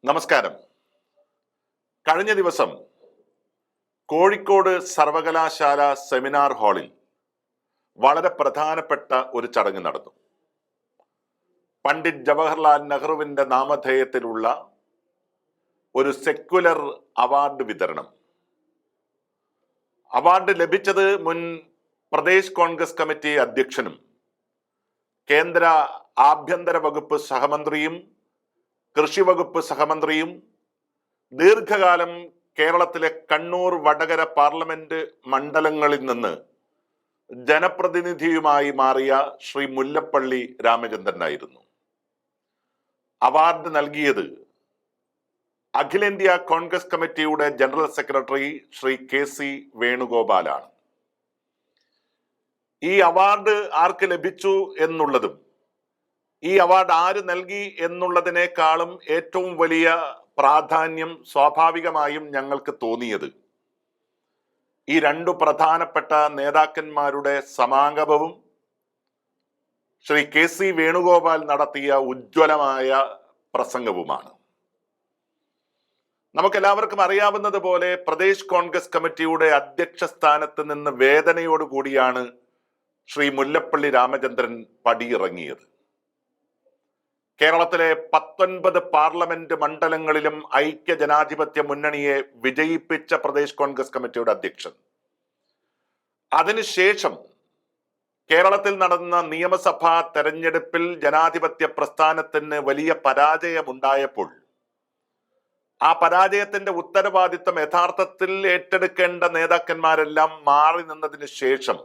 നമസ്കാരം. കഴിഞ്ഞ ദിവസം കോഴിക്കോട് സർവകലാശാല സെമിനാർ ഹാളിൽ വളരെ പ്രധാനപ്പെട്ട ഒരു ചടങ്ങ് നടന്നു. പണ്ഡിറ്റ് ജവഹർലാൽ നെഹ്റുവിന്റെ നാമധേയത്തിലുള്ള ഒരു സെക്യുലർ അവാർഡ് വിതരണം. അവാർഡ് ലഭിച്ചത് മുൻ പ്രദേശ് കോൺഗ്രസ് കമ്മിറ്റി അധ്യക്ഷനും കേന്ദ്ര ആഭ്യന്തര വകുപ്പ് സഹമന്ത്രിയും കൃഷി വകുപ്പ് സഹമന്ത്രിയും ദീർഘകാലം കേരളത്തിലെ കണ്ണൂർ വടകര പാർലമെന്റ് മണ്ഡലങ്ങളിൽ നിന്ന് ജനപ്രതിനിധിയുമായി മാറിയ ശ്രീ മുല്ലപ്പള്ളി രാമചന്ദ്രനായിരുന്നു. അവാർഡ് നൽകിയത് അഖിലേന്ത്യാ കോൺഗ്രസ് കമ്മിറ്റിയുടെ ജനറൽ സെക്രട്ടറി ശ്രീ KC വേണുഗോപാലാണ്. ഈ അവാർഡ് ആർക്ക് ലഭിച്ചു എന്നുള്ളതും ഈ അവാർഡ് ആര് നൽകി എന്നുള്ളതിനേക്കാളും ഏറ്റവും വലിയ പ്രാധാന്യം സ്വാഭാവികമായും ഞങ്ങൾക്ക് തോന്നിയത് ഈ രണ്ടു പ്രധാനപ്പെട്ട നേതാക്കന്മാരുടെ സമാഗമവും ശ്രീ KC വേണുഗോപാൽ നടത്തിയ ഉജ്ജ്വലമായ പ്രസംഗവുമാണ്. നമുക്കെല്ലാവർക്കും അറിയാവുന്നത് പോലെ പ്രദേശ് കോൺഗ്രസ് കമ്മിറ്റിയുടെ അധ്യക്ഷ സ്ഥാനത്ത് നിന്ന് വേദനയോടുകൂടിയാണ് ശ്രീ മുല്ലപ്പള്ളി രാമചന്ദ്രൻ പടിയിറങ്ങിയത്. കേരളത്തിലെ 19 പാർലമെന്റ് മണ്ഡലങ്ങളിലും ഐക്യ ജനാധിപത്യ മുന്നണിയെ വിജയിപ്പിച്ച പ്രദേശ് കോൺഗ്രസ് കമ്മിറ്റിയുടെ അധ്യക്ഷൻ. അതിനുശേഷം കേരളത്തിൽ നടന്ന നിയമസഭാ തെരഞ്ഞെടുപ്പിൽ ജനാധിപത്യ പ്രസ്ഥാനത്തിന് വലിയ പരാജയമുണ്ടായപ്പോൾ ആ പരാജയത്തിന്റെ ഉത്തരവാദിത്വം യഥാർത്ഥത്തിൽ ഏറ്റെടുക്കേണ്ട നേതാക്കന്മാരെല്ലാം മാറി നിന്നതിന് ശേഷം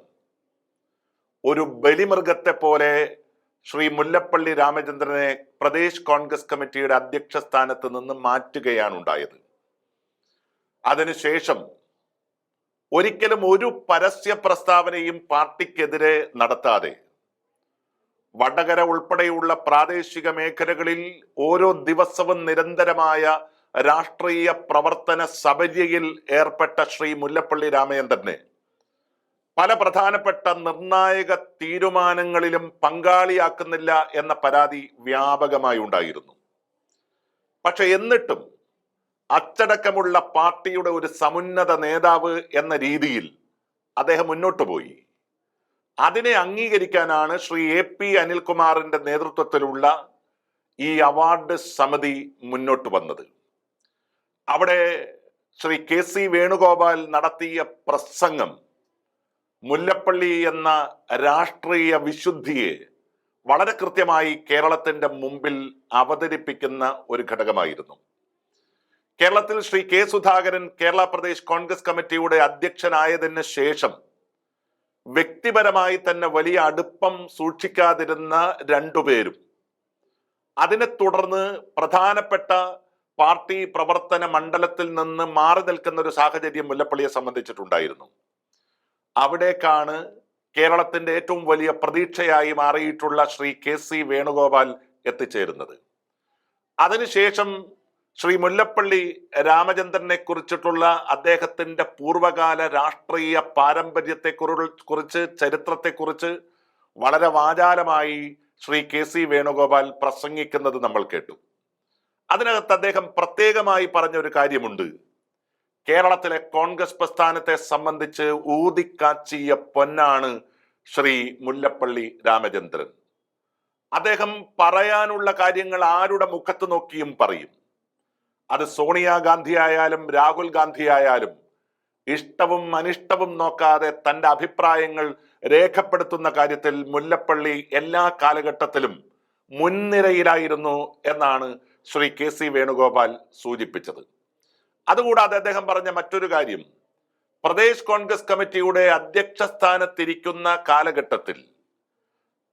ഒരു ബലിമൃഗത്തെ പോലെ ശ്രീ മുല്ലപ്പള്ളി രാമചന്ദ്രനെ പ്രദേശ് കോൺഗ്രസ് കമ്മിറ്റിയുടെ അധ്യക്ഷ സ്ഥാനത്ത് നിന്ന് മാറ്റുകയാണ് ഉണ്ടായത്. അതിനുശേഷം ഒരിക്കലും ഒരു പരസ്യ പ്രസ്താവനയും പാർട്ടിക്കെതിരെ നടത്താതെ വടകര ഉൾപ്പെടെയുള്ള പ്രാദേശിക മേഖലകളിൽ ഓരോ ദിവസവും നിരന്തരമായ രാഷ്ട്രീയ പ്രവർത്തന സപര്യയിൽ ഏർപ്പെട്ട ശ്രീ മുല്ലപ്പള്ളി രാമചന്ദ്രനെ പല പ്രധാനപ്പെട്ട നിർണായക തീരുമാനങ്ങളിലും പങ്കാളിയാക്കുന്നില്ല എന്ന പരാതി വ്യാപകമായി ഉണ്ടായിരുന്നു. പക്ഷെ എന്നിട്ടും അച്ചടക്കമുള്ള പാർട്ടിയുടെ ഒരു സമുന്നത നേതാവ് എന്ന രീതിയിൽ അദ്ദേഹം മുന്നോട്ട് പോയി. അതിനെ അംഗീകരിക്കാനാണ് ശ്രീ AP അനിൽകുമാറിന്റെ നേതൃത്വത്തിലുള്ള ഈ അവാർഡ് സമിതി മുന്നോട്ട് വന്നത്. അവിടെ ശ്രീ KC വേണുഗോപാൽ നടത്തിയ പ്രസംഗം മുല്ലപ്പള്ളി എന്ന രാഷ്ട്രീയ വിശുദ്ധിയെ വളരെ കൃത്യമായി കേരളത്തിന്റെ മുമ്പിൽ അവതരിപ്പിക്കുന്ന ഒരു ഘടകമായിരുന്നു. കേരളത്തിൽ ശ്രീ K സുധാകരൻ കേരള പ്രദേശ് കോൺഗ്രസ് കമ്മിറ്റിയുടെ അധ്യക്ഷനായതിന് ശേഷം വ്യക്തിപരമായി തന്നെ വലിയ അടുപ്പം സൂക്ഷിക്കാതിരുന്ന രണ്ടുപേരും അതിനെ തുടർന്ന് പ്രധാനപ്പെട്ട പാർട്ടി പ്രവർത്തന മണ്ഡലത്തിൽ നിന്ന് മാറി നിൽക്കുന്ന ഒരു സാഹചര്യം മുല്ലപ്പള്ളിയെ സംബന്ധിച്ചിട്ടുണ്ടായിരുന്നു. അവിടേക്കാണ് കേരളത്തിന്റെ ഏറ്റവും വലിയ പ്രതീക്ഷയായി മാറിയിട്ടുള്ള ശ്രീ KC വേണുഗോപാൽ എത്തിച്ചേരുന്നത്. അതിനുശേഷം ശ്രീ മുല്ലപ്പള്ളി രാമചന്ദ്രനെ കുറിച്ചിട്ടുള്ള അദ്ദേഹത്തിന്റെ പൂർവകാല രാഷ്ട്രീയ പാരമ്പര്യത്തെ കുറിച്ച് ചരിത്രത്തെക്കുറിച്ച് വളരെ വാചാലമായി ശ്രീ KC വേണുഗോപാൽ പ്രസംഗിക്കുന്നത് നമ്മൾ കേട്ടു. അതിനകത്ത് അദ്ദേഹം പ്രത്യേകമായി പറഞ്ഞൊരു കാര്യമുണ്ട്. കേരളത്തിലെ കോൺഗ്രസ് പ്രസ്ഥാനത്തെ സംബന്ധിച്ച് ഊതിക്കാച്ചിയ പൊന്നാണ് ശ്രീ മുല്ലപ്പള്ളി രാമചന്ദ്രൻ. അദ്ദേഹം പറയാനുള്ള കാര്യങ്ങൾ ആരുടെ മുഖത്ത് നോക്കിയും പറയും. അത് സോണിയാഗാന്ധി ആയാലും രാഹുൽ ഗാന്ധി ആയാലും ഇഷ്ടവും അനിഷ്ടവും നോക്കാതെ തന്റെ അഭിപ്രായങ്ങൾ രേഖപ്പെടുത്തുന്ന കാര്യത്തിൽ മുല്ലപ്പള്ളി എല്ലാ കാലഘട്ടത്തിലും മുൻനിരയിലായിരുന്നു എന്നാണ് ശ്രീ KC വേണുഗോപാൽ സൂചിപ്പിച്ചത്. അതുകൂടാതെ അദ്ദേഹം പറഞ്ഞ മറ്റൊരു കാര്യം, പ്രദേശ് കോൺഗ്രസ് കമ്മിറ്റിയുടെ അധ്യക്ഷ സ്ഥാനത്തിരിക്കുന്ന കാലഘട്ടത്തിൽ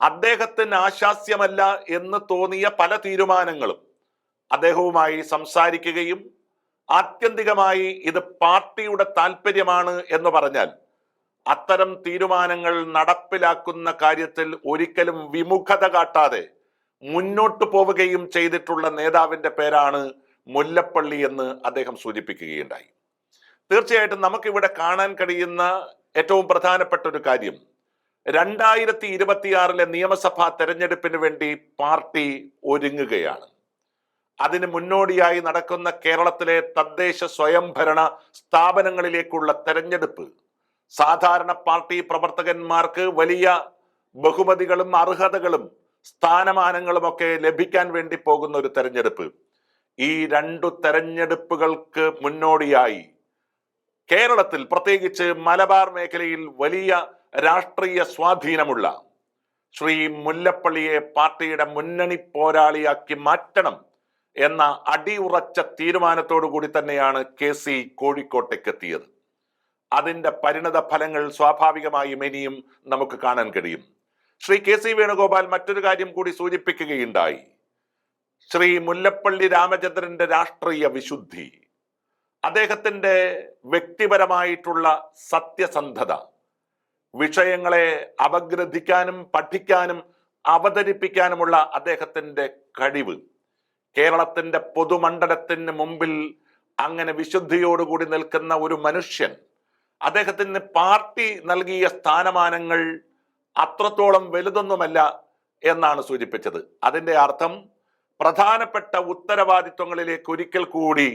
അദ്ദേഹത്തിന് ആശാസ്യമല്ല എന്ന് തോന്നിയ പല തീരുമാനങ്ങളും അദ്ദേഹവുമായി സംസാരിക്കുകയും ആത്യന്തികമായി ഇത് പാർട്ടിയുടെ താല്പര്യമാണ് എന്ന് പറഞ്ഞാൽ അത്തരം തീരുമാനങ്ങൾ നടപ്പിലാക്കുന്ന കാര്യത്തിൽ ഒരിക്കലും വിമുഖത കാട്ടാതെ മുന്നോട്ട് പോവുകയും ചെയ്തിട്ടുള്ള നേതാവിന്റെ പേരാണ് മുല്ലപ്പള്ളി എന്ന് അദ്ദേഹം സൂചിപ്പിക്കുകയുണ്ടായി. തീർച്ചയായിട്ടും നമുക്കിവിടെ കാണാൻ കഴിയുന്ന ഏറ്റവും പ്രധാനപ്പെട്ട ഒരു കാര്യം, 2026 നിയമസഭാ തെരഞ്ഞെടുപ്പിന് വേണ്ടി പാർട്ടി ഒരുങ്ങുകയാണ്. അതിന് മുന്നോടിയായി നടക്കുന്ന കേരളത്തിലെ തദ്ദേശ സ്വയംഭരണ സ്ഥാപനങ്ങളിലേക്കുള്ള തെരഞ്ഞെടുപ്പ് സാധാരണ പാർട്ടി പ്രവർത്തകന്മാർക്ക് വലിയ ബഹുമതികളും അർഹതകളും സ്ഥാനമാനങ്ങളും ഒക്കെ ലഭിക്കാൻ വേണ്ടി പോകുന്ന ഒരു തെരഞ്ഞെടുപ്പ്. ഈ രണ്ടു തെരഞ്ഞെടുപ്പുകൾക്ക് മുന്നോടിയായി കേരളത്തിൽ, പ്രത്യേകിച്ച് മലബാർ മേഖലയിൽ വലിയ രാഷ്ട്രീയ സ്വാധീനമുള്ള ശ്രീ മുല്ലപ്പള്ളിയെ പാർട്ടിയുടെ മുന്നണി പോരാളിയാക്കി മാറ്റണം എന്ന അടിയുറച്ച തീരുമാനത്തോടു കൂടി തന്നെയാണ് KC കോഴിക്കോട്ടേക്ക് എത്തിയത്. അതിന്റെ പരിണത ഫലങ്ങൾ സ്വാഭാവികമായും ഇനിയും നമുക്ക് കാണാൻ കഴിയും. ശ്രീ KC വേണുഗോപാൽ മറ്റൊരു കാര്യം കൂടി സൂചിപ്പിക്കുകയുണ്ടായി. ശ്രീ മുല്ലപ്പള്ളി രാമചന്ദ്രന്റെ രാഷ്ട്രീയ വിശുദ്ധി, അദ്ദേഹത്തിന്റെ വ്യക്തിപരമായിട്ടുള്ള സത്യസന്ധത, വിഷയങ്ങളെ അപഗ്രഥിക്കാനും പഠിക്കാനും അവതരിപ്പിക്കാനുമുള്ള അദ്ദേഹത്തിന്റെ കഴിവ്, കേരളത്തിന്റെ പൊതുമണ്ഡലത്തിന് മുമ്പിൽ അങ്ങനെ വിശുദ്ധിയോടുകൂടി നിൽക്കുന്ന ഒരു മനുഷ്യൻ, അദ്ദേഹത്തിന് പാർട്ടി നൽകിയ സ്ഥാനമാനങ്ങൾ അത്രത്തോളം വലുതൊന്നുമല്ല എന്നാണ് സൂചിപ്പിച്ചത്. അതിന്റെ അർത്ഥം പ്രധാനപ്പെട്ട ഉത്തരവാദിത്വങ്ങളിലേക്ക് ഒരിക്കൽ കൂടി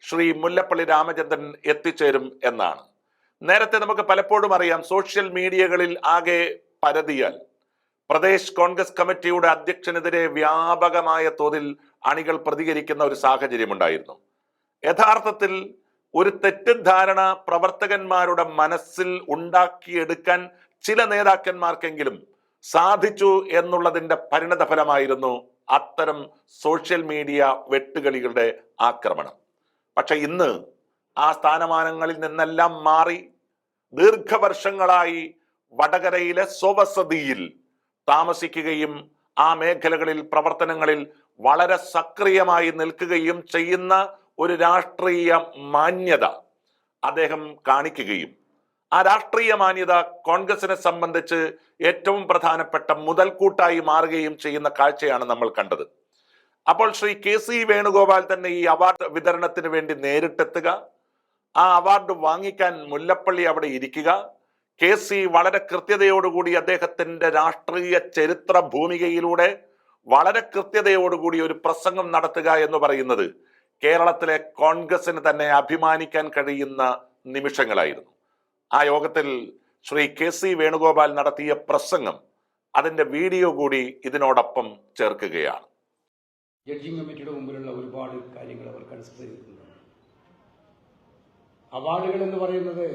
ശ്രീ മുല്ലപ്പള്ളി രാമചന്ദ്രൻ എത്തിച്ചേരും എന്നാണ്. നേരത്തെ നമുക്ക് പലപ്പോഴും അറിയാം, സോഷ്യൽ മീഡിയകളിൽ ആകെ പരതിയാൽ പ്രദേശ് കോൺഗ്രസ് കമ്മിറ്റിയുടെ അധ്യക്ഷനെതിരെ വ്യാപകമായ തോതിൽ അണികൾ പ്രതികരിക്കുന്ന ഒരു സാഹചര്യം ഉണ്ടായിരുന്നു. യഥാർത്ഥത്തിൽ ഒരു തെറ്റിദ്ധാരണ പ്രവർത്തകന്മാരുടെ മനസ്സിൽ ഉണ്ടാക്കിയെടുക്കാൻ ചില നേതാക്കന്മാർക്കെങ്കിലും സാധിച്ചു എന്നുള്ളതിന്റെ പരിണത ഫലമായിരുന്നു അത്തരം സോഷ്യൽ മീഡിയ വെട്ടുകളികളുടെ ആക്രമണം. പക്ഷെ ഇന്ന് ആ സ്ഥാനമാനങ്ങളിൽ നിന്നെല്ലാം മാറി ദീർഘവർഷങ്ങളായി വടകരയിലെ സ്വവസതിയിൽ താമസിക്കുകയും ആ മേഖലകളിൽ പ്രവർത്തനങ്ങളിൽ വളരെ സക്രിയമായി നിൽക്കുകയും ചെയ്യുന്ന ഒരു രാഷ്ട്രീയ മാന്യത അദ്ദേഹം കാണിക്കുകയും ആ രാഷ്ട്രീയ മാന്യത കോൺഗ്രസിനെ സംബന്ധിച്ച് ഏറ്റവും പ്രധാനപ്പെട്ട മുതൽക്കൂട്ടായി മാറുകയും ചെയ്യുന്ന കാഴ്ചയാണ് നമ്മൾ കണ്ടത്. അപ്പോൾ ശ്രീ KC വേണുഗോപാൽ തന്നെ ഈ അവാർഡ് വിതരണത്തിന് വേണ്ടി നേരിട്ടെത്തുക, ആ അവാർഡ് വാങ്ങിക്കാൻ മുല്ലപ്പള്ളി അവിടെ ഇരിക്കുക, KC വളരെ കൃത്യതയോടുകൂടി അദ്ദേഹത്തിന്റെ രാഷ്ട്രീയ ചരിത്ര ഭൂമികയിലൂടെ വളരെ കൃത്യതയോടുകൂടി ഒരു പ്രസംഗം നടത്തുക എന്ന് പറയുന്നത് കേരളത്തിലെ കോൺഗ്രസിന് തന്നെ അഭിമാനിക്കാൻ കഴിയുന്ന നിമിഷങ്ങളായിരുന്നു. ആ യോഗത്തിൽ ശ്രീ KC വേണുഗോപാൽ നടത്തിയ പ്രസംഗം, അതിന്റെ വീഡിയോ കൂടി ഇതിനോടൊപ്പം ചേർക്കുകയാണ്. ജഡ്ജിംഗ് കമ്മിറ്റിയുടെ മുമ്പിലുള്ള ഒരുപാട് കാര്യങ്ങൾ അവർ കൺസിഡർ ചെയ്തിട്ടുണ്ട്. അവാർഡുകൾ എന്ന് പറയുന്നത്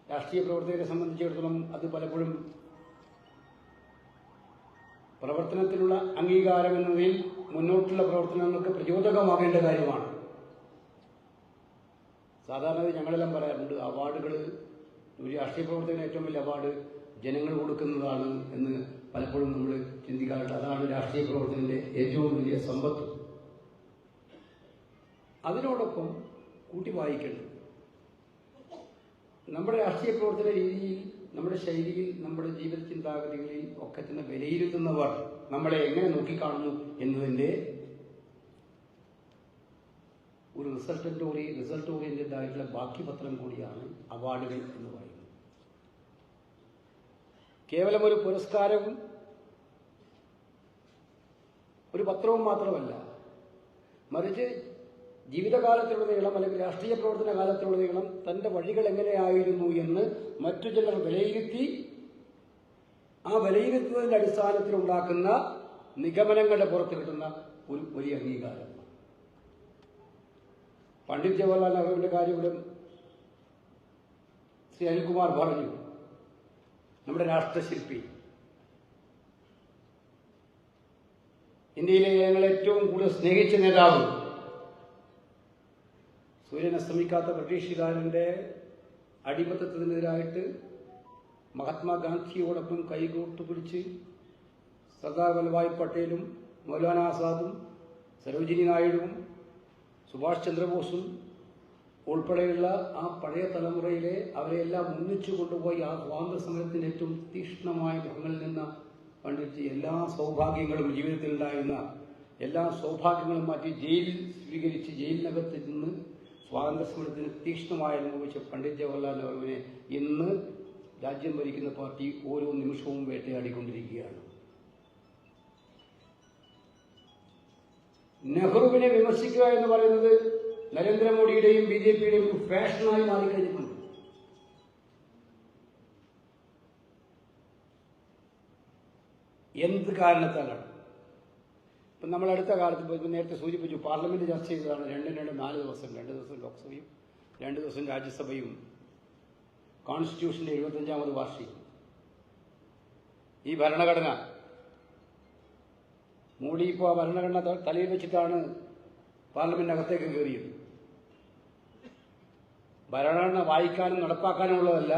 രാഷ്ട്രീയ പ്രവർത്തകരെ സംബന്ധിച്ചിടത്തോളം അത് പലപ്പോഴും പ്രവർത്തനത്തിലുള്ള അംഗീകാരം എന്നതിൽ മുന്നോട്ടുള്ള പ്രവർത്തനങ്ങൾക്ക് പ്രചോദകമാകേണ്ട കാര്യമാണ്. സാധാരണ ഞങ്ങളെല്ലാം പറയാറുണ്ട്, അവാർഡുകൾ ഒരു രാഷ്ട്രീയ പ്രവർത്തകന് ഏറ്റവും വലിയ അവാർഡ് ജനങ്ങൾ കൊടുക്കുന്നതാണ് എന്ന് പലപ്പോഴും നമ്മൾ ചിന്തിക്കാറുണ്ട്. അതാണ് രാഷ്ട്രീയ പ്രവർത്തകന്റെ ഏറ്റവും വലിയ സമ്പത്ത്. അതിനോടൊപ്പം കൂട്ടി വായിക്കേണ്ടത് നമ്മുടെ രാഷ്ട്രീയ പ്രവർത്തന രീതിയിൽ, നമ്മുടെ ശൈലിയിൽ, നമ്മുടെ ജീവിത ചിന്താഗതികളിൽ ഒക്കെ തന്നെ വിലയിരുത്തുന്നവർ നമ്മളെ എങ്ങനെ നോക്കിക്കാണുന്നു എന്നതിൻ്റെ ഒരു റിസൾട്ട് ഓറിയന്റഡ് ആയിട്ടുള്ള ബാക്കി പത്രം കൂടിയാണ് അവാർഡുകൾ എന്ന് പറയുന്നത്. കേവലം ഒരു പുരസ്കാരവും ഒരു പത്രവും മാത്രമല്ല, മറിച്ച് ജീവിതകാലത്തിലുടനീളം അല്ലെങ്കിൽ രാഷ്ട്രീയ പ്രവർത്തന കാലത്തിലുടനീളം തന്റെ വഴികൾ എങ്ങനെയായിരുന്നു എന്ന് മറ്റു ചിലർ വിലയിരുത്തി ആ വിലയിരുത്തുന്നതിന്റെ അടിസ്ഥാനത്തിൽ ഉണ്ടാക്കുന്ന നിഗമനങ്ങളുടെ പുറത്ത് കിട്ടുന്ന ഒരു വലിയ അംഗീകാരം. പണ്ഡിറ്റ് ജവഹർലാൽ നെഹ്റുവിന്റെ കാര്യം ഇവിടെ ശ്രീ അനിൽകുമാർ പറഞ്ഞു. നമ്മുടെ രാഷ്ട്രശില്പി, ഇന്ത്യയിലെ ഞങ്ങൾ ഏറ്റവും കൂടുതൽ സ്നേഹിച്ച നേതാവ്, സൂര്യൻ അസ്തമിക്കാത്ത ബ്രിട്ടീഷുകാരന്റെ അടിമത്തത്തിനെതിരായിട്ട് മഹാത്മാഗാന്ധിയോടൊപ്പം കൈകോട്ടുപിടിച്ച് സർദാർ വല്ലഭായ് പട്ടേലും മൗലാന ആസാദും സരോജിനി നായിഡുവും സുഭാഷ് ചന്ദ്രബോസും ഉൾപ്പെടെയുള്ള ആ പഴയ തലമുറയിലെ അവരെയെല്ലാം ഒന്നിച്ചു കൊണ്ടുപോയി ആ സ്വാതന്ത്ര്യ സമരത്തിന്റെ ഏറ്റവും തീക്ഷ്ണമായ മുഖങ്ങളിൽ നിന്ന് പണ്ഡിറ്റ് എല്ലാ സൗഭാഗ്യങ്ങളും ജീവിതത്തിൽ ഉണ്ടായിരുന്ന എല്ലാ സൗഭാഗ്യങ്ങളും മാറ്റി ജയിലിൽ സ്വീകരിച്ച് ജയിലിനകത്ത് നിന്ന് സ്വാതന്ത്ര്യ സമരത്തിന് തീക്ഷ്ണമായി അനുഭവിച്ച പണ്ഡിറ്റ് ജവഹർലാൽ നെഹ്റുവിനെ ഇന്ന് രാജ്യം ഭരിക്കുന്ന പാർട്ടി ഓരോ നിമിഷവും വേട്ടയാടിക്കൊണ്ടിരിക്കുകയാണ്. നെഹ്റുവിനെ വിമർശിക്കുക എന്ന് പറയുന്നത് നരേന്ദ്രമോദിയുടെയും BJPയുടെയും ഒരു ഫാഷനായി മാറിക്കഴിഞ്ഞിട്ടുണ്ട്. എന്ത് കാരണത്താലാണ്? ഇപ്പം നമ്മൾ അടുത്ത കാലത്ത് നേരത്തെ സൂചിപ്പിച്ചു, പാർലമെന്റ് ചർച്ച ചെയ്തതാണ് 4 ദിവസം 2 ദിവസം ലോക്സഭയും 2 ദിവസം രാജ്യസഭയും കോൺസ്റ്റിറ്റ്യൂഷന്റെ 75ാമത് വാർഷികം. ഈ ഭരണഘടന മോഡി ഇപ്പോൾ ആ ഭരണഘടന തലയിൽ വെച്ചിട്ടാണ് പാർലമെന്റിനകത്തേക്ക് കയറിയത്. ഭരണഘടന വായിക്കാനും നടപ്പാക്കാനുമുള്ളതല്ല,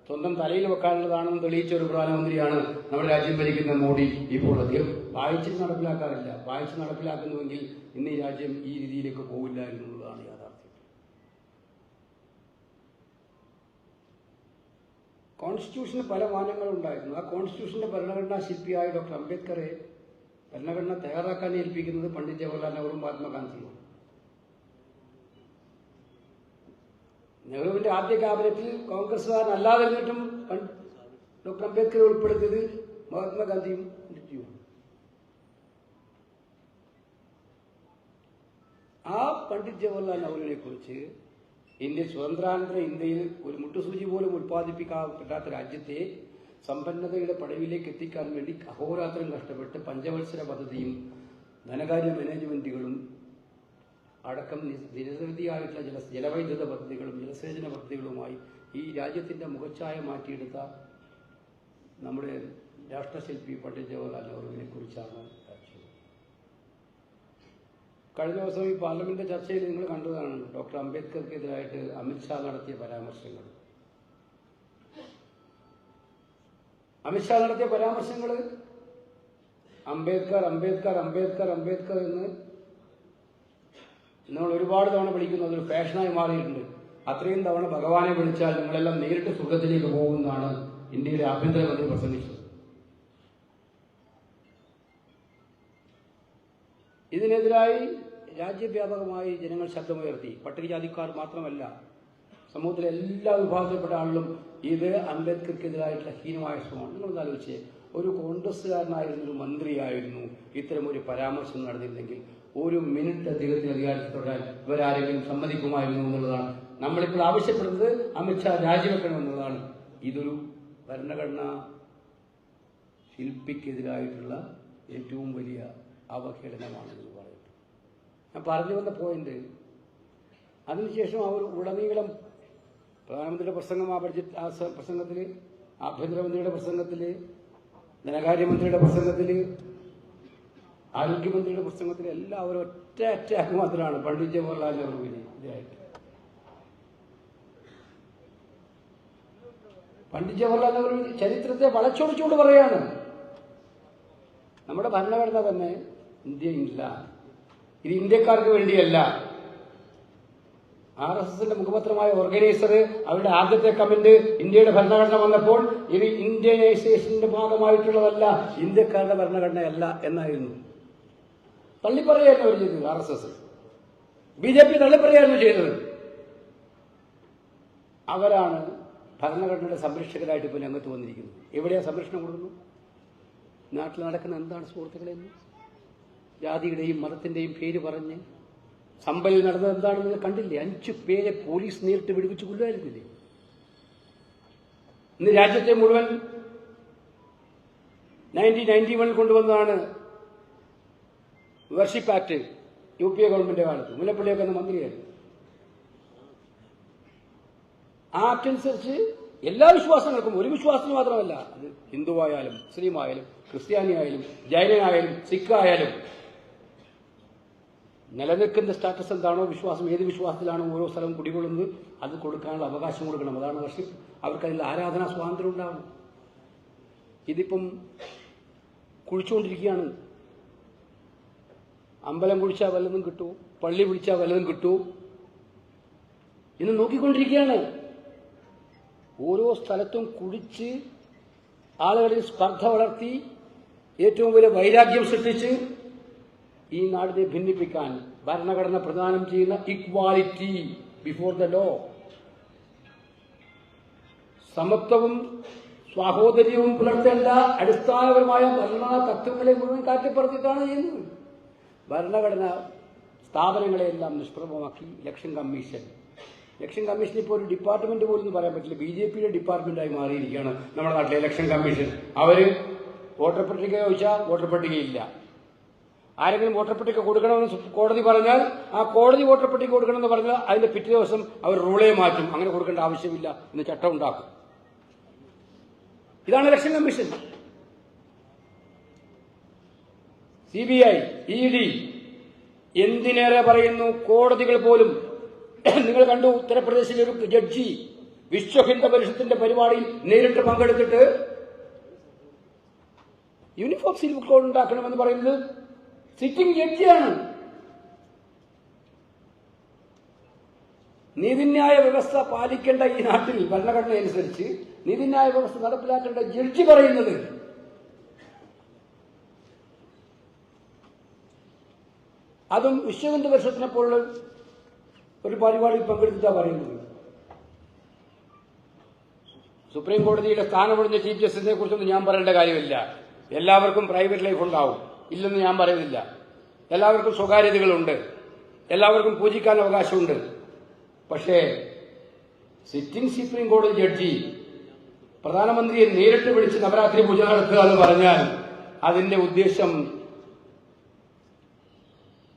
സ്വന്തം തലയിൽ വെക്കാനുള്ളതാണെന്ന് തെളിയിച്ച ഒരു പ്രധാനമന്ത്രിയാണ് നമ്മുടെ രാജ്യം ഭരിക്കുന്ന മോഡി ഇപ്പോൾ. അദ്ദേഹം വായിച്ച് നടപ്പിലാക്കാറില്ല. വായിച്ച് നടപ്പിലാക്കുന്നുവെങ്കിൽ ഇന്ന് ഈ രാജ്യം ഈ രീതിയിലേക്ക് പോവില്ല എന്നുള്ളതാണ് യാഥാർത്ഥ്യം. കോൺസ്റ്റിറ്റ്യൂഷന് പല മാനങ്ങളുണ്ടായിരുന്നു. ആ കോൺസ്റ്റിറ്റ്യൂഷന്റെ ഭരണഘടനാ ശില്പിയായ ഡോക്ടർ അംബേദ്കറെ ഭരണഘടന തയ്യാറാക്കാൻ ഏൽപ്പിക്കുന്നത് പണ്ഡിറ്റ് ജവഹർലാൽ നെഹ്റുവും മഹാത്മാഗാന്ധിയുമാണ്. നെഹ്റുവിന്റെ ആദ്യ ക്യാബിനറ്റിൽ കോൺഗ്രസ്സുകാരനല്ലാതിരുന്നിട്ടും ഡോക്ടർ അംബേദ്കറെ ഉൾപ്പെടുത്തിയത് മഹാത്മാഗാന്ധിയും പണ്ഡിറ്റ്ജിയുമാണ്. ആ പണ്ഡിറ്റ് ജവഹർലാൽ നെഹ്റുവിനെ കുറിച്ച് ഇന്ത്യ സ്വതന്ത്രാനന്തര ഇന്ത്യയിൽ ഒരു മുട്ടുസൂചി പോലും ഉൽപ്പാദിപ്പിക്കാൻ പറ്റാത്ത രാജ്യത്തെ സമ്പന്നതയുടെ പടവിലേക്ക് എത്തിക്കാൻ വേണ്ടി അഹോരാത്രം കഷ്ടപ്പെട്ട് പഞ്ചവത്സര പദ്ധതിയും ധനകാര്യ മാനേജ്മെന്റുകളും അടക്കം നിരവധിയായിട്ടുള്ള ജലവൈദ്യുത പദ്ധതികളും ജലസേചന പദ്ധതികളുമായി ഈ രാജ്യത്തിന്റെ മുഖച്ഛായ മാറ്റിയെടുത്ത നമ്മുടെ രാഷ്ട്രശില്പി പണ്ഡിറ്റ് ജവഹർലാൽ നെഹ്റുവിനെ കുറിച്ചാണ് ചർച്ച. കഴിഞ്ഞ ദിവസം ഈ പാർലമെന്റ് ചർച്ചയിൽ നിങ്ങൾ കണ്ടതാണ് ഡോക്ടർ അംബേദ്കർക്കെതിരായിട്ട് അമിത്ഷാ നടത്തിയ പരാമർശങ്ങൾ. അമിത്ഷാ നടത്തിയ പരാമർശങ്ങൾ അംബേദ്കർ അംബേദ്കർ അംബേദ്കർ അംബേദ്കർ എന്ന് നമ്മൾ ഒരുപാട് തവണ വിളിക്കുന്നു. അതൊരു ഫാഷനായി മാറിയിട്ടുണ്ട്. അത്രയും തവണ ഭഗവാനെ വിളിച്ചാൽ നിങ്ങളെല്ലാം നേരിട്ട് സ്വർഗത്തിലേക്ക് പോകുമെന്നാണ് ഇന്ത്യയിലെ ആഭ്യന്തരമന്ത്രി പ്രസംഗിച്ചത്. ഇതിനെതിരായി രാജ്യവ്യാപകമായി ജനങ്ങൾ ശബ്ദമുയർത്തി. പട്ടികജാതിക്കാർ മാത്രമല്ല, സമൂഹത്തിലെ എല്ലാ വിഭാഗത്തിൽപ്പെട്ട ആളുകളും ഇത് അംബേദ്കർക്കെതിരായിട്ടുള്ള ഹീനമായ ശ്രമമാണ്. നിങ്ങളൊന്ന് ആലോചിച്ച്, ഒരു കോൺഗ്രസ്സുകാരനായിരുന്ന ഒരു മന്ത്രിയായിരുന്നു ഇത്തരം ഒരു പരാമർശം നടന്നിരുന്നെങ്കിൽ 1 മിനിറ്റ് അദ്ദേഹത്തിന് അധികാരത്തിൽ തുടരാൻ ഇവരാരെങ്കിലും സമ്മതിക്കുമായിരുന്നു എന്നുള്ളതാണ്. നമ്മളിപ്പോൾ ആവശ്യപ്പെടുന്നത് അമിത്ഷാ രാജിവെക്കണമെന്നുള്ളതാണ്. ഇതൊരു ഭരണഘടനാ ശില്പിക്കെതിരായിട്ടുള്ള ഏറ്റവും വലിയ അവഹേളനമാണെന്ന് പറയുന്നു. ഞാൻ പറഞ്ഞു വന്ന പോയിന്റ്, അതിനുശേഷം അവർ ഉടനീളം പ്രധാനമന്ത്രിയുടെ പ്രസംഗം, ആ ബഡ്ജറ്റ് ആ പ്രസംഗത്തിൽ, ആഭ്യന്തരമന്ത്രിയുടെ പ്രസംഗത്തിൽ, ധനകാര്യമന്ത്രിയുടെ പ്രസംഗത്തിൽ, ആരോഗ്യമന്ത്രിയുടെ പ്രസംഗത്തിൽ എല്ലാവരും ഒറ്റ അറ്റാക്ക് മാത്രമാണ് പണ്ഡിറ്റ് ജവഹർലാൽ നെഹ്റുവിന് എതിരായിട്ട്. പണ്ഡിറ്റ് ജവഹർലാൽ നെഹ്റു ചരിത്രത്തെ വളച്ചൊടിച്ചുകൊണ്ട് പറയാണ്, നമ്മുടെ ഭരണഘടന തന്നെ ഇന്ത്യയില്ല, ഇത് ഇന്ത്യക്കാർക്ക് വേണ്ടിയല്ല. RSSന്റെ മുഖപത്രമായ ഓർഗനൈസർ അവരുടെ ആദ്യത്തെ കമന്റ് ഇന്ത്യയുടെ ഭരണഘടന വന്നപ്പോൾ ഇത് ഇന്ത്യനൈസേഷന്റെ ഭാഗമായിട്ടുള്ളതല്ല, ഇന്ത്യക്കാരുടെ ഭരണഘടനയല്ല എന്നായിരുന്നു. തള്ളിപ്പറയായിരുന്നു അവർ ചെയ്തത്. RSS BJP തള്ളിപ്പറയായിരുന്നു ചെയ്തത്. അവരാണ് ഭരണഘടനയുടെ സംരക്ഷകരായിട്ട് ഇപ്പോൾ രംഗത്ത് വന്നിരിക്കുന്നത്. എവിടെയാ സംരക്ഷണം കൊടുക്കുന്നു? നാട്ടിൽ നടക്കുന്ന എന്താണ് സുഹൃത്തുക്കളെന്ന്? ജാതിയുടെയും മതത്തിന്റെയും പേര് പറഞ്ഞ് സമ്പലിൽ നടന്നത് എന്താണെന്ന് നിങ്ങൾ കണ്ടില്ലേ? 5 പേരെ പോലീസ് നേരിട്ട് വെടിവെച്ച് കൊല്ലുമായിരുന്നില്ലേ? ഇന്ന് രാജ്യത്തെ മുഴുവൻ 1991 കൊണ്ടുവന്നതാണ് വർഷിപ്പ് ആക്ട്. UPA ഗവൺമെന്റ് കാലത്ത് മുല്ലപ്പള്ളിയൊക്കെ എന്ന മന്ത്രിയായിരുന്നു. ആ ആക്ട് അനുസരിച്ച് എല്ലാ വിശ്വാസങ്ങൾക്കും, ഒരു വിശ്വാസത്തിന് മാത്രമല്ല, അത് ഹിന്ദുവായാലും മുസ്ലിമായാലും ക്രിസ്ത്യാനിയായാലും ജൈനനായാലും സിഖായാലും നിലനിൽക്കുന്ന സ്റ്റാറ്റസ് എന്താണോ, വിശ്വാസം ഏത് വിശ്വാസത്തിലാണോ ഓരോ സ്ഥലവും കുടികൊള്ളുന്നത് അത് കൊടുക്കാനുള്ള അവകാശം കൊടുക്കണം. അതാണ് വർഷിപ്പ്. അവർക്കതിൽ ആരാധനാ സ്വാതന്ത്ര്യം ഉണ്ടാവണം. ഇതിപ്പം കുഴിച്ചുകൊണ്ടിരിക്കുകയാണ്. അമ്പലം കുഴിച്ചാൽ വല്ലതും കിട്ടൂ, പള്ളി വിളിച്ചാൽ വല്ലതും കിട്ടൂ, ഇന്ന് നോക്കിക്കൊണ്ടിരിക്കുകയാണ്. ഓരോ സ്ഥലത്തും കുഴിച്ച് ആളുകളിൽ സ്പർദ്ധ വളർത്തി ഏറ്റവും വലിയ വൈരാഗ്യം സൃഷ്ടിച്ച് ഈ നാടിനെ ഭിന്നിപ്പിക്കാൻ ഭരണഘടന പ്രദാനം ചെയ്യുന്ന ഇക്വാലിറ്റി ബിഫോർ ദ ലോ, സമത്വവും സ്വാഹോദര്യവും പുലർത്തേണ്ട അടിസ്ഥാനപരമായ ഭരണഘടനാ തത്വങ്ങളെ മുഴുവൻ കാറ്റിപ്പറത്തിയിട്ടാണ് ചെയ്യുന്നത്. ഭരണഘടന സ്ഥാപനങ്ങളെയെല്ലാം നിഷ്പ്രഭമാക്കി ഇലക്ഷൻ കമ്മീഷൻ ഇപ്പോൾ ഒരു ഡിപ്പാർട്ട്മെന്റ് പോലും എന്ന് പറയാൻ പറ്റില്ല, BJPയുടെ ഡിപ്പാർട്ട്മെന്റായി മാറിയിരിക്കുകയാണ് നമ്മുടെ നാട്ടിലെ ഇലക്ഷൻ കമ്മീഷൻ. അവര് വോട്ടർ പട്ടിക ചോദിച്ചാൽ വോട്ടർ പട്ടികയില്ല. ആരെങ്കിലും വോട്ടർ പട്ടിക കൊടുക്കണമെന്ന് കോടതി പറഞ്ഞാൽ ആ കോടതി വോട്ടർ പട്ടിക കൊടുക്കണമെന്ന് പറഞ്ഞാൽ അതിന്റെ പിറ്റേ ദിവസം അവർ റൂളേ മാറ്റും, അങ്ങനെ കൊടുക്കേണ്ട ആവശ്യമില്ല എന്ന് ചട്ടം ഉണ്ടാക്കും. ഇതാണ് ഇലക്ഷൻ കമ്മീഷൻ. CBI, ED, എന്തിനേറെ പറയുന്നു, കോടതികൾ പോലും. നിങ്ങൾ കണ്ടു, ഉത്തർപ്രദേശിലെ ഒരു ജഡ്ജി വിശ്വ ഹിന്ദു പരിഷത്തിന്റെ പരിപാടിയിൽ നേരിട്ട് പങ്കെടുത്തിട്ട് യൂണിഫോം സിവിൽ കോഡ് ഉണ്ടാക്കണമെന്ന് പറയുന്നത് സിറ്റിംഗ് ജഡ്ജിയാണ്. നീതിന്യായ വ്യവസ്ഥ പാലിക്കേണ്ട ഈ നാട്ടിൽ ഭരണഘടന അനുസരിച്ച് നീതിന്യായ വ്യവസ്ഥ നടപ്പിലാക്കേണ്ട ജഡ്ജി പറയുന്നത് അതും വിശ്വ ഹിന്ദു പരിഷത്തിനെ പോലുള്ള ഒരു പരിപാടിയിൽ പങ്കെടുത്തിട്ടാണ് പറയുന്നത്. സുപ്രീം കോടതിയുടെ സ്ഥാനമൊഴിഞ്ഞ ചീഫ് ജസ്റ്റിസിനെ കുറിച്ചൊന്നും ഞാൻ പറയേണ്ട കാര്യമില്ല. എല്ലാവർക്കും പ്രൈവറ്റ് ലൈഫ് ഉണ്ടാവും, ഇല്ലെന്ന് ഞാൻ പറയുന്നില്ല. എല്ലാവർക്കും സ്വകാര്യതകളുണ്ട്, എല്ലാവർക്കും പൂജിക്കാൻ അവകാശമുണ്ട്. പക്ഷേ സിറ്റിംഗ് സുപ്രീം കോടതി ജഡ്ജി പ്രധാനമന്ത്രിയെ നേരിട്ട് വിളിച്ച് നവരാത്രി പൂജ നടത്തുക എന്ന് പറഞ്ഞാൽ അതിന്റെ ഉദ്ദേശം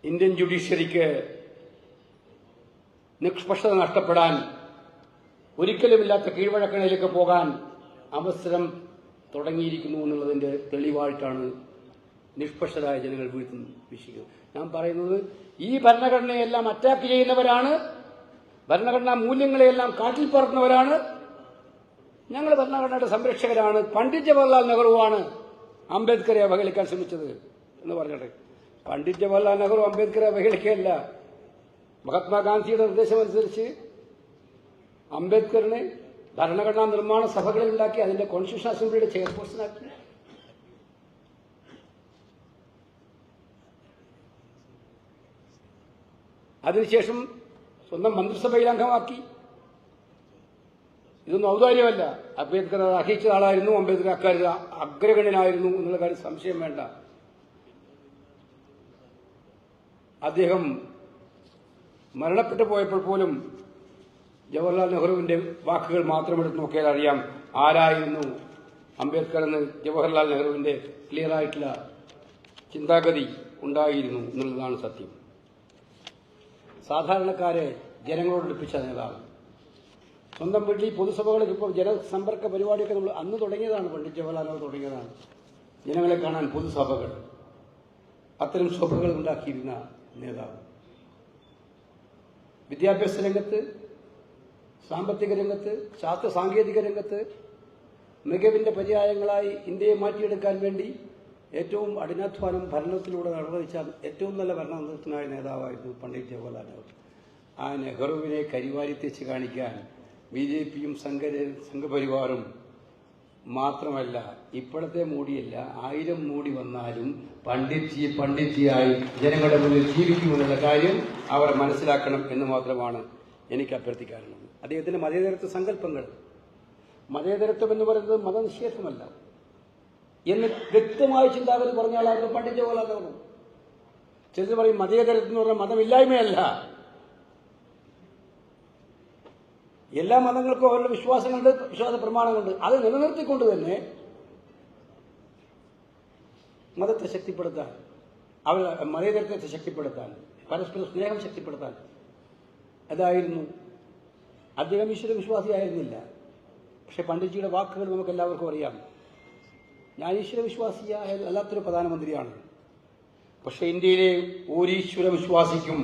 ഇന്ത്യൻ ജുഡീഷ്യറിക്ക് നിഷ്പക്ഷത നഷ്ടപ്പെടാൻ, ഒരിക്കലുമില്ലാത്ത കീഴ്വഴക്കണിലേക്ക് പോകാൻ അവസരം തുടങ്ങിയിരിക്കുന്നു എന്നുള്ളതിന്റെ തെളിവായിട്ടാണ് നിഷ്പക്ഷരായ ജനങ്ങൾ വീഴ്ത്തുന്നത്. ഞാൻ പറയുന്നത്, ഈ ഭരണഘടനയെല്ലാം അറ്റാക്ക് ചെയ്യുന്നവരാണ്, ഭരണഘടനാ മൂല്യങ്ങളെയെല്ലാം കാറ്റിൽ പറക്കുന്നവരാണ്. ഞങ്ങൾ ഭരണഘടനയുടെ സംരക്ഷകരാണ്. പണ്ഡിറ്റ് ജവഹർലാൽ നെഹ്റുവാണ് അംബേദ്കറെ അവഹേളിക്കാൻ ശ്രമിച്ചത് എന്ന് പറഞ്ഞിട്ട്. പണ്ഡിറ്റ് ജവഹർലാൽ നെഹ്റു അംബേദ്കറെ അവഹേളിക്കുകയല്ല. മഹാത്മാഗാന്ധിയുടെ നിർദ്ദേശമനുസരിച്ച് അംബേദ്കറിനെ ഭരണഘടനാ നിർമ്മാണ സഭകളിൽ ഉണ്ടാക്കി അതിന്റെ കോൺസ്റ്റിറ്റ്യൂഷൻ അസംബ്ലിയുടെ ചെയർപേഴ്സണാക്കി. അതിനുശേഷം സ്വന്തം മന്ത്രിസഭയിൽ അംഗമാക്കി. ഇതൊന്നും ഔദാര്യമല്ല. അംബേദ്കർ അർഹിച്ച ആളായിരുന്നു. അംബേദ്കർ അക്കാര്യത്തിൽ അഗ്രഗണ്യനായിരുന്നു എന്നുള്ള കാര്യം സംശയം വേണ്ട. അദ്ദേഹം മരണപ്പെട്ടു പോയപ്പോൾ പോലും ജവഹർലാൽ നെഹ്റുവിന്റെ വാക്കുകൾ മാത്രം എടുത്ത് നോക്കിയാൽ അറിയാം ആരായിരുന്നു അംബേദ്കർ എന്ന്. ജവഹർലാൽ നെഹ്റുവിന്റെ ക്ലിയർ ആയിട്ടുള്ള ചിന്താഗതി ഉണ്ടായിരുന്നു എന്നുള്ളതാണ് സത്യം. സാധാരണക്കാരെ ജനങ്ങളോട് അടുപ്പിച്ച നേതാവ്. സ്വന്തം വീട്ടിൽ പൊതുസഭകളൊക്കെ ഇപ്പോൾ ജനസമ്പർക്ക പരിപാടിയൊക്കെ നമ്മൾ അന്ന് തുടങ്ങിയതാണ്. പണ്ഡിറ്റ് ജവഹർലാൽ നെഹ്റു തുടങ്ങിയതാണ് ജനങ്ങളെ കാണാൻ പൊതുസഭകൾ. അത്തരം സഭകൾ ഉണ്ടാക്കിയിരുന്ന നേതാവ്. വിദ്യാഭ്യാസ രംഗത്ത്, സാമ്പത്തിക രംഗത്ത്, ശാസ്ത്ര സാങ്കേതിക രംഗത്ത് മികവിന്റെ പര്യായങ്ങളായി ഇന്ത്യയെ മാറ്റിയെടുക്കാൻ വേണ്ടി ഏറ്റവും കഠിനാധ്വാനം ഭരണത്തിലൂടെ നിർവഹിച്ച ഏറ്റവും നല്ല ഭരണതന്ത്രജ്ഞനായ നേതാവായിരുന്നു പണ്ഡിറ്റ് ജവഹർലാൽ നെഹ്റു. ആ നെഹ്റുവിനെ കരിവാരിത്തേച്ച് കാണിക്കാൻ BJPയും സംഘപരിവാറും മാത്രമല്ല, ഇപ്പോഴത്തെ മോഡിയല്ല, 1000 മോഡി വന്നാലും പണ്ഡിറ്റ്ജിയായി ജനങ്ങളുടെ മുന്നിൽ ജീവിക്കുമെന്നുള്ള കാര്യം അവർ മനസ്സിലാക്കണം എന്ന് മാത്രമാണ് എനിക്ക് അഭ്യർത്ഥിക്കാനുള്ളത്. അദ്ദേഹത്തിന്റെ മതേതരത്വ സങ്കല്പങ്ങൾ, മതേതരത്വം എന്ന് പറയുന്നത് മതനിഷേധമല്ല എന്ന് വ്യക്തമായ ചിന്താഗതി പറഞ്ഞ ആളായിരുന്നു പണ്ഡിറ്റ് ജവഹർലാൽ നെഹ്റു. ചിലർ പറയും മതേതരത്വം എന്ന് പറഞ്ഞാൽ മതമില്ലായ്മയല്ല. എല്ലാ മതങ്ങൾക്കും അവരുടെ വിശ്വാസങ്ങളുണ്ട്, വിശ്വാസ പ്രമാണങ്ങളുണ്ട്. അത് നിലനിർത്തിക്കൊണ്ട് തന്നെ മതത്തെ ശക്തിപ്പെടുത്താൻ, അവരുടെ മതേതരത്വത്തെ ശക്തിപ്പെടുത്താൻ, പരസ്പര സ്നേഹം ശക്തിപ്പെടുത്താൻ, അതായിരുന്നു. അദ്ദേഹം ഈശ്വര വിശ്വാസിയായിരുന്നില്ല. പക്ഷെ പണ്ഡിറ്റ്ജിയുടെ വാക്കുകൾ നമുക്ക് എല്ലാവർക്കും അറിയാം. ഞാൻ ഈശ്വര വിശ്വാസിയായ അല്ലാത്തൊരു പ്രധാനമന്ത്രിയാണ്. പക്ഷെ ഇന്ത്യയിലെ ഒരു ഈശ്വര വിശ്വാസിക്കും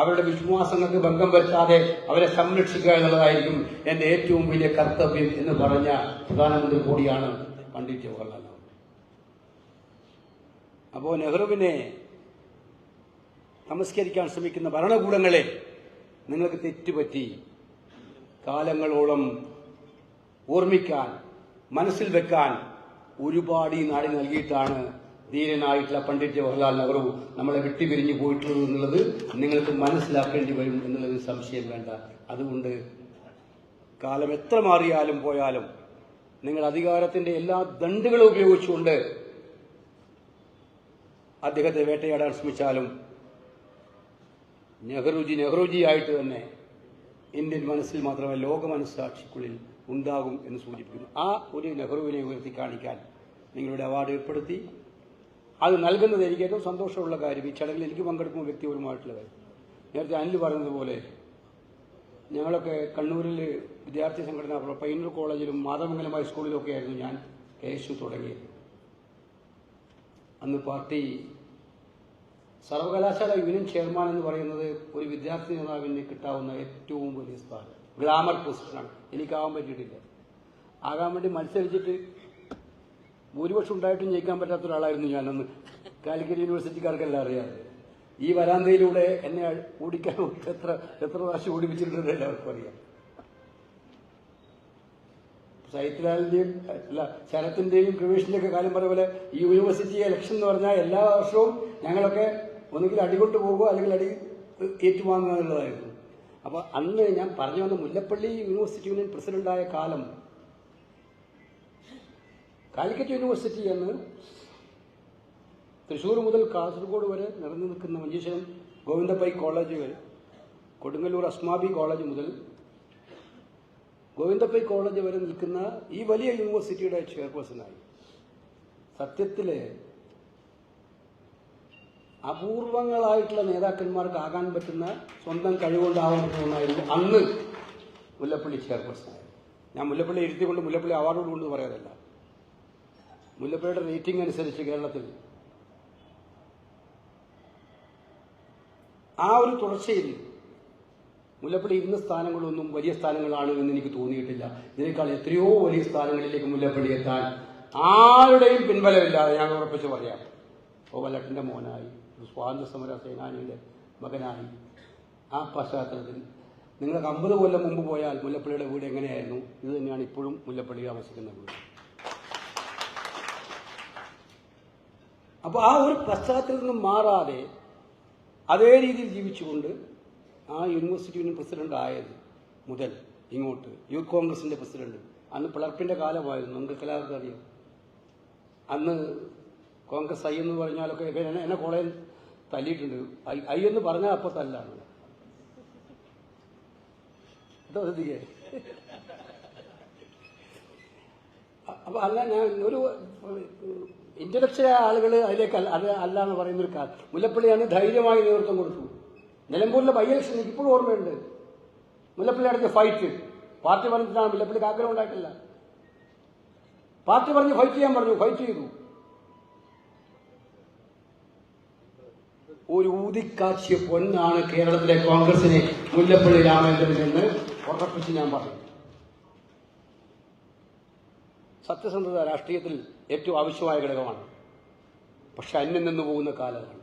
അവരുടെ വിശ്വാസങ്ങൾക്ക് ഭംഗം വരുത്താതെ അവരെ സംരക്ഷിക്കുക എന്നുള്ളതായിരിക്കും എന്റെ ഏറ്റവും വലിയ കർത്തവ്യം എന്ന് പറഞ്ഞ പ്രധാനമന്ത്രി കൂടിയാണ് പണ്ഡിറ്റ് ജവഹർലാൽ നെഹ്റു. അപ്പോ നെഹ്റുവിനെ നമസ്കരിക്കാൻ ശ്രമിക്കുന്ന ഭരണകൂടങ്ങളെ നിങ്ങൾക്ക് തെറ്റുപറ്റി. കാലങ്ങളോളം ഓർമ്മിക്കാൻ, മനസ്സിൽ വെക്കാൻ ഒരുപാട് ഈ നാടിന് നൽകിയിട്ടാണ് ധീരനായിട്ടുള്ള പണ്ഡിറ്റ് ജവഹർലാൽ നെഹ്റു നമ്മളെ വിട്ടുപിരിഞ്ഞു പോയിട്ടുള്ളത് എന്നുള്ളത് നിങ്ങൾക്ക് മനസ്സിലാക്കേണ്ടി വരും എന്നുള്ളത് സംശയം വേണ്ട. അതുകൊണ്ട് കാലം എത്ര മാറിയാലും പോയാലും നിങ്ങൾ അധികാരത്തിന്റെ എല്ലാ ദണ്ഡുകളും ഉപയോഗിച്ചുകൊണ്ട് അദ്ദേഹത്തെ വേട്ടയാടാൻ ശ്രമിച്ചാലും നെഹ്റുജിയായിട്ട് തന്നെ ഇന്ത്യൻ മനസ്സിൽ മാത്രമല്ല ലോക മനസ്സാക്ഷിക്കുള്ളിൽ ഉണ്ടാകും എന്ന് സൂചിപ്പിക്കുന്നു. ആ ഒരു നെഹ്റുവിനെ ഉയർത്തി കാണിക്കാൻ നിങ്ങളുടെ അവാർഡ് ഏർപ്പെടുത്തി. അത് നൽകുന്നത് എനിക്ക് ഏറ്റവും സന്തോഷമുള്ള കാര്യം. ഈ ചടങ്ങിൽ എനിക്ക് പങ്കെടുക്കുമ്പോൾ വ്യക്തിപരമായിട്ടുള്ള കാര്യം. നേരത്തെ അനിൽ പറഞ്ഞതുപോലെ ഞങ്ങളൊക്കെ കണ്ണൂരിൽ വിദ്യാർത്ഥി സംഘടന പയ്യന്നൂർ കോളേജിലും മാതമംഗലം ഹൈസ്കൂളിലും ഒക്കെ ആയിരുന്നു ഞാൻ KSU തുടങ്ങിയത്. അന്ന് പാർട്ടി സർവകലാശാല യൂണിയൻ ചെയർമാൻ എന്ന് പറയുന്നത് ഒരു വിദ്യാർത്ഥി നേതാവിന് കിട്ടാവുന്ന ഏറ്റവും വലിയ സ്ഥാനം, ഗ്ലാമർ പൊസിഷനാണ്. എനിക്കാവാൻ പറ്റിയിട്ടില്ല. ആകാൻ വേണ്ടി മത്സരിച്ചിട്ട് ഭൂരിപക്ഷം ഉണ്ടായിട്ടും ജയിക്കാൻ പറ്റാത്ത ഒരാളായിരുന്നു ഞാനന്ന്. കാലിക്കറ്റ് യൂണിവേഴ്സിറ്റിക്കാർക്കെല്ലാം അറിയാതെ ഈ വരാന്തയിലൂടെ എന്നെ ഓടിക്കാൻ എത്ര പ്രാവശ്യം ഓടിപ്പിച്ചിട്ടുണ്ടെന്ന് എല്ലാവർക്കും അറിയാം. സൈത്ലാലിന്റെയും അല്ല ശരത്തിന്റെയും പ്രവേശിന്റെയും ഒക്കെ കാലം പറഞ്ഞ പോലെ ഈ യൂണിവേഴ്സിറ്റി ഇലക്ഷൻ എന്ന് പറഞ്ഞാൽ എല്ലാ വർഷവും ഞങ്ങളൊക്കെ ഒന്നുകിൽ അടികൊണ്ട് പോകുക അല്ലെങ്കിൽ അടി ഏറ്റുവാങ്ങുക എന്നുള്ളതായിരുന്നു. അപ്പൊ അന്ന് ഞാൻ പറഞ്ഞു വന്ന മുല്ലപ്പള്ളി യൂണിവേഴ്സിറ്റി യൂണിയൻ പ്രസിഡന്റായ കാലം കാലിക്കറ്റ് യൂണിവേഴ്സിറ്റി എന്ന് തൃശ്ശൂർ മുതൽ കാസർഗോഡ് വരെ നിറഞ്ഞു നിൽക്കുന്ന മഞ്ചേശ്വരം ഗോവിന്ദപ്പൈ കോളേജ് വരെ, കൊടുങ്ങല്ലൂർ അസ്മാബി കോളേജ് മുതൽ ഗോവിന്ദപ്പൈ കോളേജ് വരെ നിൽക്കുന്ന ഈ വലിയ യൂണിവേഴ്സിറ്റിയുടെ ചെയർപേഴ്സണായി. സത്യത്തില് അപൂർവങ്ങളായിട്ടുള്ള നേതാക്കന്മാർക്ക് ആകാൻ പറ്റുന്ന സ്വന്തം കഴിവുകൊണ്ടാവാൻ പറ്റുന്നതായിരുന്നു അന്ന് മുല്ലപ്പള്ളി ചെയർപേഴ്സണായി. ഞാൻ മുല്ലപ്പള്ളി ഇരുത്തിക്കൊണ്ട് മുല്ലപ്പള്ളി അവാർഡ് കൊണ്ട് പറയാതല്ല. മുല്ലപ്പള്ളിയുടെ റേറ്റിംഗ് അനുസരിച്ച് കേരളത്തിൽ ആ ഒരു തുടർച്ചയിൽ മുല്ലപ്പള്ളി ഇരുന്ന സ്ഥാനങ്ങളൊന്നും വലിയ സ്ഥാനങ്ങളാണ് എന്ന് എനിക്ക് തോന്നിയിട്ടില്ല. ഇതിനേക്കാൾ എത്രയോ വലിയ സ്ഥാനങ്ങളിലേക്ക് മുല്ലപ്പള്ളി എത്താൻ ആരുടെയും പിൻബലമില്ലാതെ ഞാൻ ഉറപ്പിച്ച് പറയാം. വല്ലട്ടിന്റെ മോനായി, ഒരു സ്വാതന്ത്ര്യ സമര സേനാനിയുടെ മകനായി, ആ പശ്ചാത്തലത്തിൽ നിങ്ങൾക്ക് 50 കൊല്ലം മുമ്പ് പോയാൽ മുല്ലപ്പള്ളിയുടെ വീട് എങ്ങനെയായിരുന്നു, ഇത് തന്നെയാണ് ഇപ്പോഴും മുല്ലപ്പള്ളി താമസിക്കുന്ന വീട്. അപ്പോൾ ആ ഒരു പശ്ചാത്തലത്തിൽ നിന്നും മാറാതെ അതേ രീതിയിൽ ജീവിച്ചുകൊണ്ട് ആ യൂണിവേഴ്സിറ്റി യൂണിയൻ പ്രസിഡന്റ് ആയത് മുതൽ ഇങ്ങോട്ട് യൂത്ത് കോൺഗ്രസിന്റെ പ്രസിഡന്റ്, അന്ന് പിളർപ്പിന്റെ കാലമായിരുന്നു, നിങ്ങൾക്ക് എല്ലാവർക്കും അറിയാം. അന്ന് കോൺഗ്രസ് ഐ എന്ന് പറഞ്ഞാലൊക്കെ എന്നെ കോളേജിൽ തല്ലിയിട്ടുണ്ട്. ഐ എന്ന് പറഞ്ഞാൽ അപ്പോൾ തല്ലാണ് കേട്ടോ. ശ്രദ്ധിക്കേ. അപ്പൊ അല്ല, ഞാൻ ഒരു ഇന്റലക്ച്വൽ ആളുകൾ അതിലേക്ക് അല്ല എന്ന് പറയുന്നൊരു കാര്യം. മുല്ലപ്പള്ളിയാണ് ധൈര്യമായി നേതൃത്വം കൊടുത്തു. നിലമ്പൂരിലെ ബൈ ഇലക്ഷൻ എനിക്ക് ഇപ്പോഴും ഓർമ്മയുണ്ട്. മുല്ലപ്പള്ളി നടത്തിയ ഫൈറ്റ് പാർട്ടി പറഞ്ഞിട്ടാണ്. മുല്ലപ്പള്ളിക്ക് ആഗ്രഹം ഉണ്ടായിട്ടില്ല. പാർട്ടി പറഞ്ഞ് ഫൈറ്റ് ചെയ്യാൻ പറഞ്ഞു, ഫൈറ്റ് ചെയ്തു. ഒരു ഊതിക്കാച്ചിയ പൊന്നാണ് കേരളത്തിലെ കോൺഗ്രസിനെ മുല്ലപ്പള്ളി രാമചന്ദ്രൻ എന്ന് ഉറപ്പിച്ച് ഞാൻ പറഞ്ഞു. സത്യസന്ധത രാഷ്ട്രീയത്തിൽ ഏറ്റവും ആവശ്യമായ ഘടകമാണ്. പക്ഷെ അന്യം നിന്ന് പോകുന്ന കാലമാണ്.